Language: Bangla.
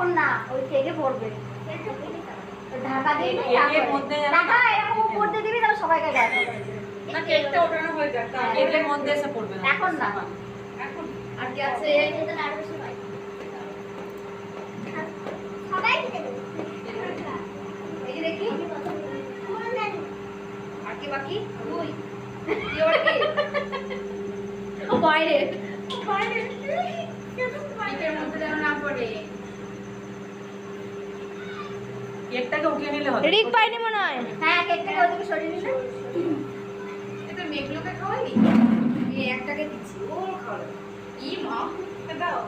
এখন না, ওই কেকে পড়বে। ঢাকা দিয়ে কেকের মধ্যে ঢাকা এরকম পড়তে দিবি তাহলে সবাইকে গায়ে না কেকটা ওঠানো হয়ে যাক। কেকের মধ্যে এসে পড়বে না। এখন না। এখন আর কি আছে? সবাই খেতে দেবো। এই যে দেখি আর কি বাকি? তুই কি ওর কি? ও বাইরে। কেকের মধ্যে যেন না পড়ে। কেকটাকে উঠিয়ে নিলে হবে। রিক পাইনি মনে হয়। হ্যাঁ, কেকটাকে ওদিকে সরিয়ে নিলে। এটা মেয়েগুলোকে খাওয়ালি? এই একটাকে দিচ্ছি। ও খাওয়ালো। ই মা, দাও।